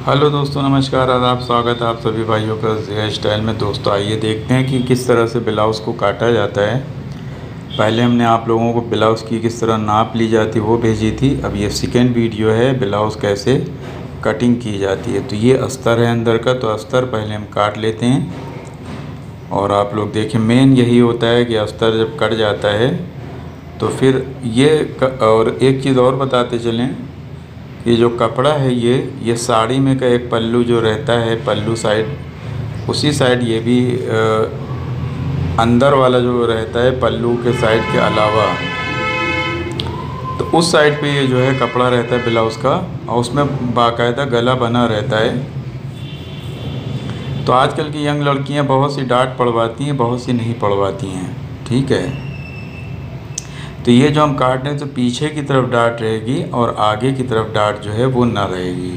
Hello दोस्तों, नमस्कार, आदाब, स्वागत है आप सभी भाइयों का ज़िया स्टाइल में। दोस्तों आइए देखते हैं कि किस तरह से ब्लाउज़ को काटा जाता है। पहले हमने आप लोगों को ब्लाउज़ की किस तरह नाप ली जाती वो भेजी थी। अब ये सेकेंड वीडियो है ब्लाउज़ कैसे कटिंग की जाती है। तो ये अस्तर है अंदर का, तो अस्तर पहले हम काट लेते हैं। और आप लोग देखिए, मेन यही होता है कि अस्तर जब कट जाता है तो फिर और एक चीज़ और बताते चलें, ये जो कपड़ा है ये साड़ी में का एक पल्लू जो रहता है, पल्लू साइड, उसी साइड ये भी अंदर वाला जो रहता है पल्लू के साइड के अलावा, तो उस साइड पे ये जो है कपड़ा रहता है ब्लाउज़ का, और उसमें बाकायदा गला बना रहता है। तो आजकल की यंग लड़कियां बहुत सी डांट पड़वाती हैं, बहुत सी नहीं पड़वाती हैं, ठीक है। तो ये जो हम काट रहे हैं तो पीछे की तरफ डाट रहेगी और आगे की तरफ डाट जो है वो ना रहेगी,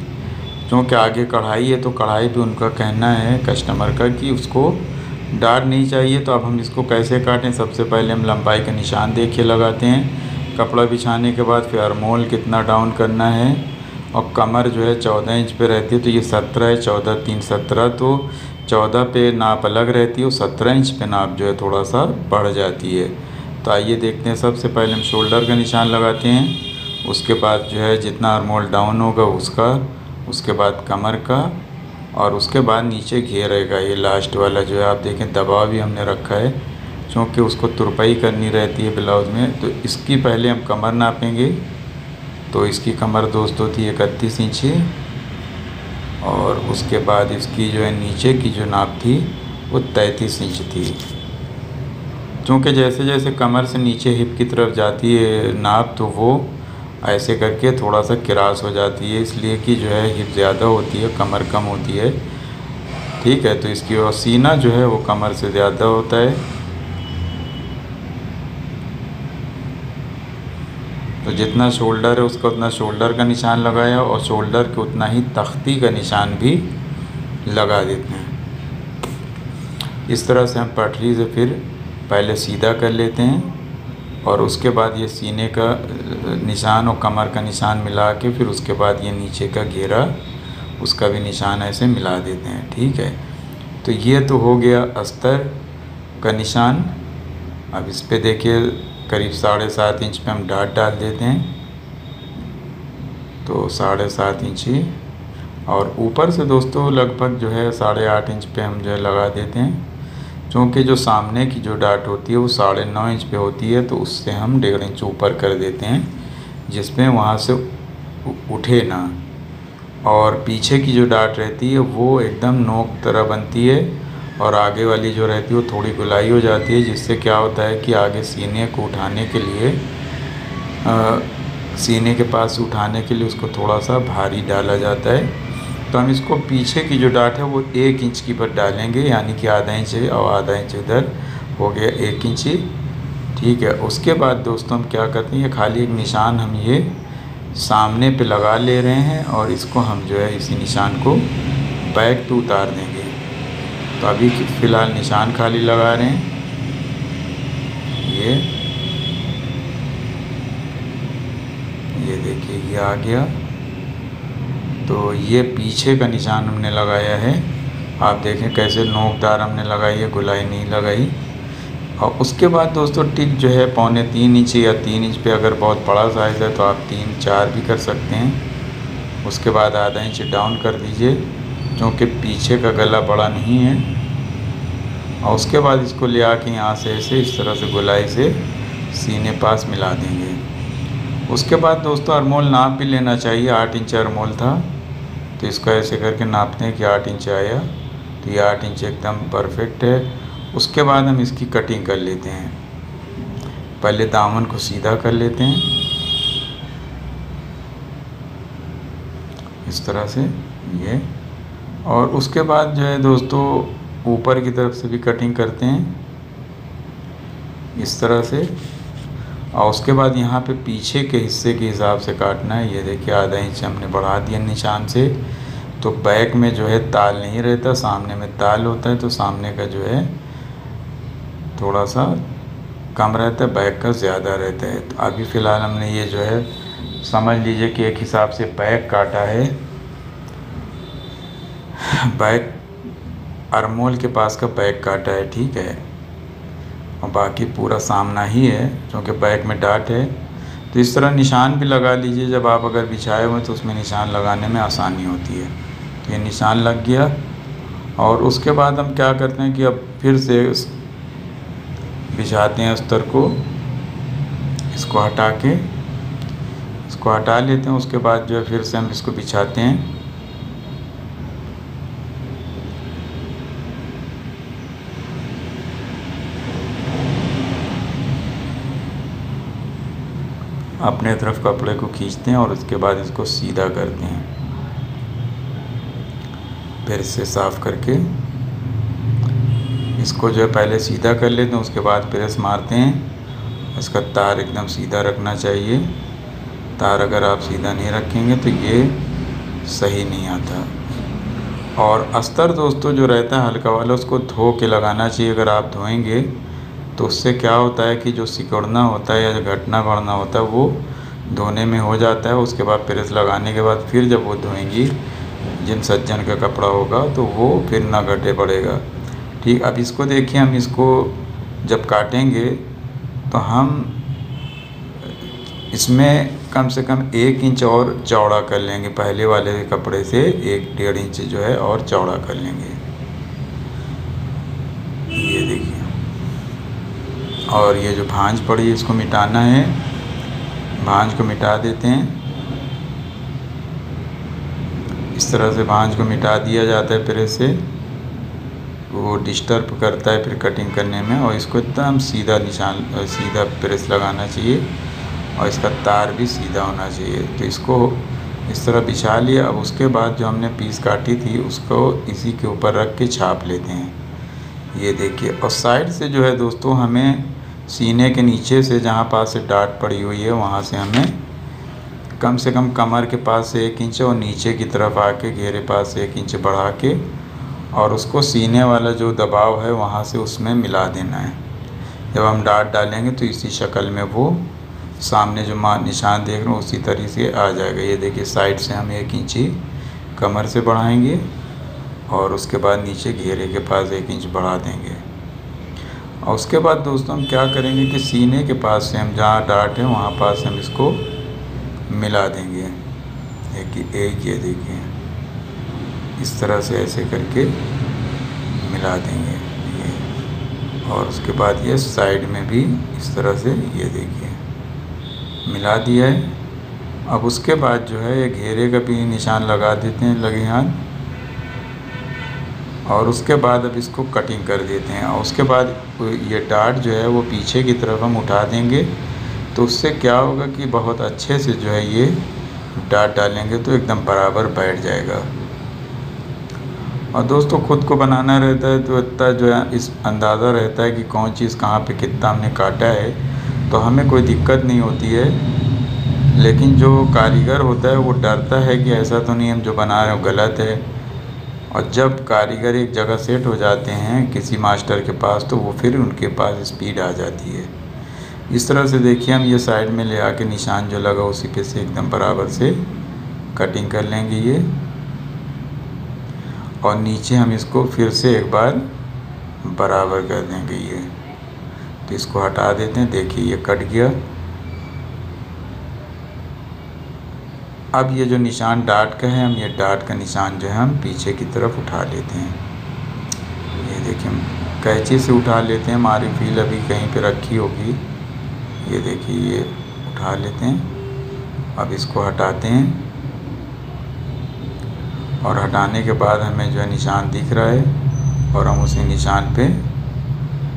क्योंकि आगे कढ़ाई है। तो कढ़ाई पे उनका कहना है कस्टमर का कि उसको डाट नहीं चाहिए। तो अब हम इसको कैसे काटें, सबसे पहले हम लंबाई का निशान देखिए लगाते हैं। कपड़ा बिछाने के बाद फिर आर्मोल कितना डाउन करना है, और कमर जो है 14 इंच पे रहती है, तो ये 17 है, 14 3 17, तो 14 पे नाप अलग रहती है और 17 इंच पे नाप जो है थोड़ा सा बढ़ जाती है। तो आइए देखते हैं। सबसे पहले हम शोल्डर का निशान लगाते हैं, उसके बाद जो है जितना आर्मोल डाउन होगा उसका, उसके बाद कमर का, और उसके बाद नीचे घेरेगा। ये लास्ट वाला जो है आप देखें दबाव भी हमने रखा है, क्योंकि उसको तुरपाई करनी रहती है ब्लाउज़ में। तो इसकी पहले हम कमर नापेंगे। तो इसकी कमर दोस्तों थी 31 इंच, और उसके बाद इसकी जो है नीचे की जो नाप थी वो 33 इंच थी। क्योंकि जैसे जैसे कमर से नीचे हिप की तरफ जाती है नाप, तो वो ऐसे करके थोड़ा सा क्रॉस हो जाती है, इसलिए कि जो है हिप ज़्यादा होती है, कमर कम होती है, ठीक है। तो इसकी और सीना जो है वो कमर से ज़्यादा होता है। तो जितना शोल्डर है उसका उतना शोल्डर का निशान लगाया, और शोल्डर के उतना ही तख्ती का निशान भी लगा देते हैं। इस तरह से हम पटरी से फिर पहले सीधा कर लेते हैं, और उसके बाद ये सीने का निशान और कमर का निशान मिला के फिर उसके बाद ये नीचे का घेरा, उसका भी निशान ऐसे मिला देते हैं, ठीक है। तो ये तो हो गया अस्तर का निशान। अब इस पे देखिए करीब 7.5 इंच पे हम डाट डाल देते हैं। तो 7.5 इंच ही, और ऊपर से दोस्तों लगभग जो है 8.5 इंच पे हम जो है लगा देते हैं, क्योंकि जो सामने की जो डाट होती है वो 9.5 इंच पे होती है, तो उससे हम 1.5 इंच ऊपर कर देते हैं, जिसमें वहाँ से उठे ना। और पीछे की जो डाट रहती है वो एकदम नोक तरह बनती है, और आगे वाली जो रहती है वो थोड़ी गुलाई हो जाती है, जिससे क्या होता है कि आगे सीने को उठाने के लिए सीने के पास उठाने के लिए उसको थोड़ा सा भारी डाला जाता है। तो हम इसको पीछे की जो डाट है वो 1 इंच की पर डालेंगे, यानी कि आधा इंच है और आधा इंच इधर हो गया 1 इंच, ठीक है। उसके बाद दोस्तों हम क्या करते हैं, ये खाली एक निशान हम ये सामने पे लगा ले रहे हैं, और इसको हम जो है इसी निशान को बैक पे उतार देंगे। तो अभी फ़िलहाल निशान खाली लगा रहे हैं। ये देखिए ये आ गया। तो ये पीछे का निशान हमने लगाया है, आप देखें कैसे नोकदार हमने लगाई है, गुलाई नहीं लगाई। और उसके बाद दोस्तों टिक जो है 2.25 इंच या 3 इंच पे, अगर बहुत बड़ा साइज़ है तो आप 3-4 भी कर सकते हैं। उसके बाद आधा इंच डाउन कर दीजिए, क्योंकि पीछे का गला बड़ा नहीं है। और उसके बाद इसको ले आके यहाँ से ऐसे इस तरह से गुलाई से सीने पास मिला देंगे। उसके बाद दोस्तों आर्मोल नाप भी लेना चाहिए, 8 इंच आर्मोल था, तो इसको ऐसे करके नापते हैं कि 8 इंच आया। तो ये 8 इंच एकदम परफेक्ट है। उसके बाद हम इसकी कटिंग कर लेते हैं। पहले दामन को सीधा कर लेते हैं इस तरह से ये, और उसके बाद जो है दोस्तों ऊपर की तरफ से भी कटिंग करते हैं इस तरह से। और उसके बाद यहाँ पे पीछे के हिस्से के हिसाब से काटना है। ये देखिए आधा इंच हमने बढ़ा दिया निशान से, तो बैक में जो है ताल नहीं रहता, सामने में ताल होता है, तो सामने का जो है थोड़ा सा कम रहता है, बैक का ज़्यादा रहता है। तो अभी फ़िलहाल हमने ये जो है समझ लीजिए कि एक हिसाब से बैक काटा है, बैक आर्मोल के पास का बैक काटा है, ठीक है, और बाकी पूरा सामना ही है क्योंकि बैक में डाट है। तो इस तरह निशान भी लगा लीजिए, जब आप अगर बिछाए हुए तो उसमें निशान लगाने में आसानी होती है। तो ये निशान लग गया और उसके बाद हम क्या करते हैं कि अब फिर से बिछाते हैं अस्तर को, इसको हटा लेते हैं। उसके बाद जो है फिर से हम इसको बिछाते हैं। अपने तरफ कपड़े को खींचते हैं और उसके बाद इसको सीधा करते हैं, फिर से साफ़ करके इसको जो है पहले सीधा कर लेते हैं, उसके बाद प्रेस मारते हैं। इसका तार एकदम सीधा रखना चाहिए। तार अगर आप सीधा नहीं रखेंगे तो ये सही नहीं आता। और अस्तर दोस्तों जो रहता है हल्का वाला, उसको धो के लगाना चाहिए। अगर आप धोएंगे तो उससे क्या होता है कि जो सिकुड़ना होता है या जो घटना बढ़ना होता है वो धोने में हो जाता है। उसके बाद प्रेस लगाने के बाद फिर जब वो धोएंगी, जिन सज्जन का कपड़ा होगा, तो वो फिर ना घटे पड़ेगा। ठीक, अब इसको देखिए, हम इसको जब काटेंगे तो हम इसमें कम से कम 1 इंच और चौड़ा कर लेंगे। पहले वाले कपड़े से 1-1.5 इंच जो है और चौड़ा कर लेंगे, ये देखिए। और ये जो भांज पड़ी है इसको मिटाना है, भांज को मिटा देते हैं। इस तरह से भांज को मिटा दिया जाता है प्रेस से, वो डिस्टर्ब करता है फिर कटिंग करने में। और इसको एकदम सीधा प्रेस लगाना चाहिए और इसका तार भी सीधा होना चाहिए। तो इसको इस तरह बिछा लिया। अब उसके बाद जो हमने पीस काटी थी उसको इसी के ऊपर रख के छाप लेते हैं, ये देखिए। और साइड से जो है दोस्तों, हमें सीने के नीचे से जहाँ पास से डाट पड़ी हुई है वहाँ से हमें कम से कम कमर के पास से 1 इंच और नीचे की तरफ आके घेरे पास से 1 इंच बढ़ा के और उसको सीने वाला जो दबाव है वहाँ से उसमें मिला देना है। जब हम डाट डालेंगे तो इसी शक्ल में वो सामने जो निशान देख रहे हो उसी तरीके से आ जाएगा। ये देखिए, साइड से हम 1 इंच कमर से बढ़ाएंगे और उसके बाद नीचे घेरे के पास 1 इंच बढ़ा देंगे। और उसके बाद दोस्तों हम क्या करेंगे कि सीने के पास से हम जहाँ डाट है वहाँ पास हम इसको मिला देंगे। एक ये देखिए, इस तरह से ऐसे करके मिला देंगे ये। और उसके बाद ये साइड में भी इस तरह से ये देखिए मिला दिया है। अब उसके बाद जो है ये घेरे का भी निशान लगा देते हैं लगे हाथ। और उसके बाद अब इसको कटिंग कर देते हैं। और उसके बाद ये डाट जो है वो पीछे की तरफ हम उठा देंगे। तो उससे क्या होगा कि बहुत अच्छे से जो है ये डाट डालेंगे तो एकदम बराबर बैठ जाएगा। और दोस्तों खुद को बनाना रहता है तो इतना जो है इस अंदाज़ा रहता है कि कौन चीज़ कहाँ पे कितना हमने काटा है, तो हमें कोई दिक्कत नहीं होती है। लेकिन जो कारीगर होता है वो डरता है कि ऐसा तो नहीं हम जो बना रहे हो गलत है। और जब कारीगर एक जगह सेट हो जाते हैं किसी मास्टर के पास, तो वो फिर उनके पास स्पीड आ जाती है। इस तरह से देखिए, हम ये साइड में ले आके निशान जो लगा उसी पे से एकदम बराबर से कटिंग कर लेंगे ये। और नीचे हम इसको फिर से एक बार बराबर कर देंगे ये। तो इसको हटा देते हैं, देखिए ये कट गया। अब ये जो निशान डाट का है, हम ये डाट का निशान जो है हम पीछे की तरफ उठा लेते हैं। ये देखिए, हम कैंची से उठा लेते हैं, हमारी फील अभी कहीं पे रखी होगी। ये देखिए, ये उठा लेते हैं। अब इसको हटाते हैं और हटाने के बाद हमें जो है निशान दिख रहा है और हम उसी निशान पे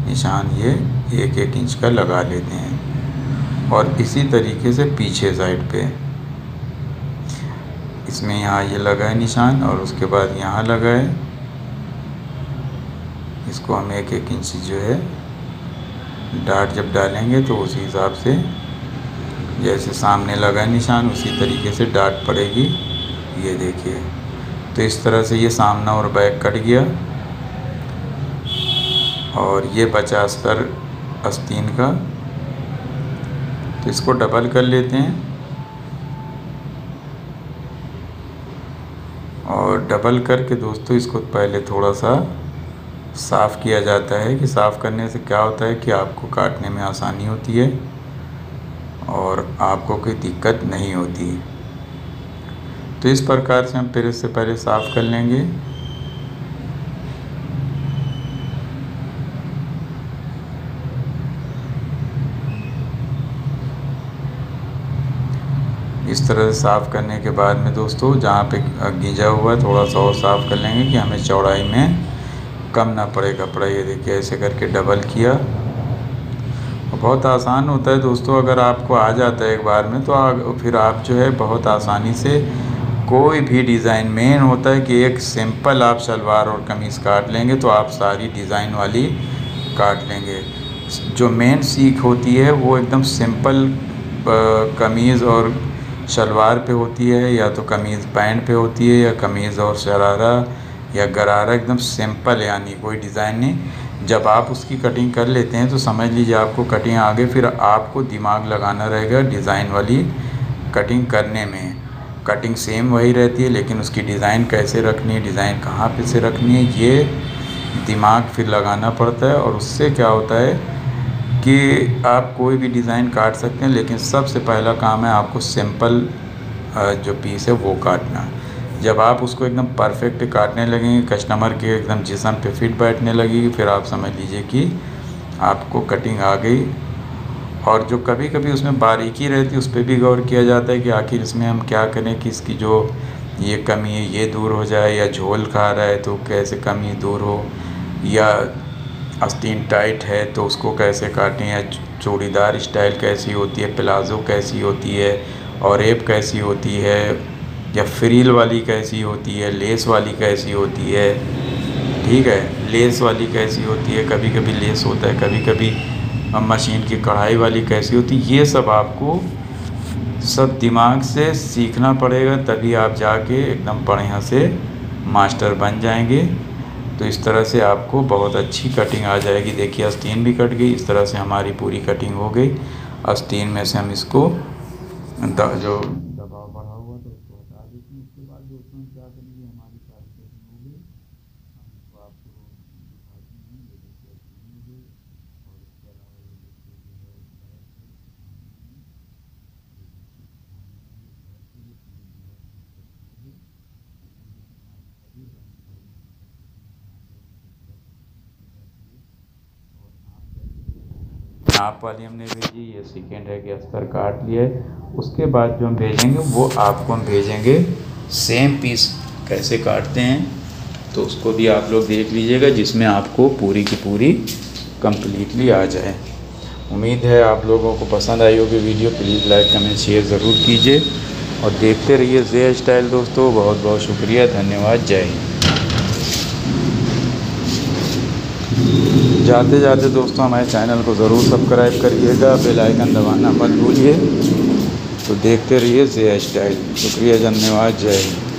निशान ये 1-1 इंच का लगा लेते हैं। और इसी तरीके से पीछे साइड पे इसमें यहाँ ये लगा है निशान और उसके बाद यहाँ लगा है। इसको हम 1-1 इंच जो है डाट जब डालेंगे तो उसी हिसाब से जैसे सामने लगा निशान उसी तरीके से डाट पड़ेगी। ये देखिए, तो इस तरह से ये सामना और बैक कट गया। और ये बचा अस्तर आस्तीन का, तो इसको डबल कर लेते हैं। और डबल करके दोस्तों इसको पहले थोड़ा सा साफ़ किया जाता है कि साफ़ करने से क्या होता है कि आपको काटने में आसानी होती है और आपको कोई दिक्कत नहीं होती। तो इस प्रकार से हम फिर इससे पहले साफ़ कर लेंगे। इस तरह से साफ़ करने के बाद में दोस्तों जहाँ पे गींजा हुआ है थोड़ा सा और साफ़ कर लेंगे कि हमें चौड़ाई में कम ना पड़े कपड़ा। ये देखिए ऐसे करके डबल किया। बहुत आसान होता है दोस्तों, अगर आपको आ जाता है एक बार में तो फिर आप जो है बहुत आसानी से कोई भी डिज़ाइन, मेन होता है कि एक सिंपल आप सलवार और कमीज़ काट लेंगे तो आप सारी डिज़ाइन वाली काट लेंगे। जो मेन सीख होती है वो एकदम सिंपल कमीज़ और शलवार पे होती है, या तो कमीज़ पैंट पे होती है, या कमीज़ और शरारा या गरारा, एकदम सिंपल, यानी कोई डिज़ाइन नहीं। जब आप उसकी कटिंग कर लेते हैं तो समझ लीजिए आपको कटिंग आ गई। फिर आपको दिमाग लगाना रहेगा डिज़ाइन वाली कटिंग करने में। कटिंग सेम वही रहती है लेकिन उसकी डिज़ाइन कैसे रखनी है, डिज़ाइन कहाँ पे से रखनी है, ये दिमाग फिर लगाना पड़ता है। और उससे क्या होता है कि आप कोई भी डिज़ाइन काट सकते हैं, लेकिन सबसे पहला काम है आपको सिंपल जो पीस है वो काटना। जब आप उसको एकदम परफेक्ट काटने लगेंगे, कस्टमर के एकदम जिस्म पे फिट बैठने लगेगी, फिर आप समझ लीजिए कि आपको कटिंग आ गई। और जो कभी कभी उसमें बारीकी रहती है उस पर भी गौर किया जाता है कि आखिर इसमें हम क्या करें कि इसकी जो ये कमी है ये दूर हो जाए, या झोल खा रहा है तो कैसे कमी दूर हो, या आस्तीन टाइट है तो उसको कैसे काटें, या चूड़ीदार स्टाइल कैसी होती है, प्लाज़ो कैसी होती है, और एप कैसी होती है, या फ्रिल वाली कैसी होती है, लेस वाली कैसी होती है। ठीक है, लेस वाली कैसी होती है, कभी कभी लेस होता है, कभी कभी मशीन की कढ़ाई वाली कैसी होती है, ये सब आपको सब दिमाग से सीखना पड़ेगा, तभी आप जाके एकदम बढ़िया से मास्टर बन जाएंगे। तो इस तरह से आपको बहुत अच्छी कटिंग आ जाएगी। देखिए आस्तीन भी कट गई, इस तरह से हमारी पूरी कटिंग हो गई। आस्तीन में से हम इसको जो दबाव बढ़ा हुआ तो उसको हटा देते हैं। उसके बाद दोस्तों क्या करेंगे, हमारी सारी कटिंग हो गई, हम इसको आपको दिखाते हैं। ये देखिए आस्तीन हो गई, और इसके अलावा ये देखिए जो है नाप वाली हमने भेजी, ये सेकेंड है कि अस्तर काट लिया है। उसके बाद जो हम भेजेंगे वो आपको हम भेजेंगे सेम पीस कैसे काटते हैं, तो उसको भी आप लोग देख लीजिएगा, जिसमें आपको पूरी की पूरी कंप्लीटली आ जाए। उम्मीद है आप लोगों को पसंद आई होगी video. Please like comment share ज़रूर कीजिए और देखते रहिए जे स्टाइल दोस्तों। बहुत बहुत शुक्रिया, धन्यवाद, जय हिंद। जाते जाते दोस्तों हमारे चैनल को ज़रूर सब्सक्राइब करिएगा, बेल आइकन दबाना मत भूलिए। तो देखते रहिए जे स्टाइल। शुक्रिया, धन्यवाद, जय हिंद।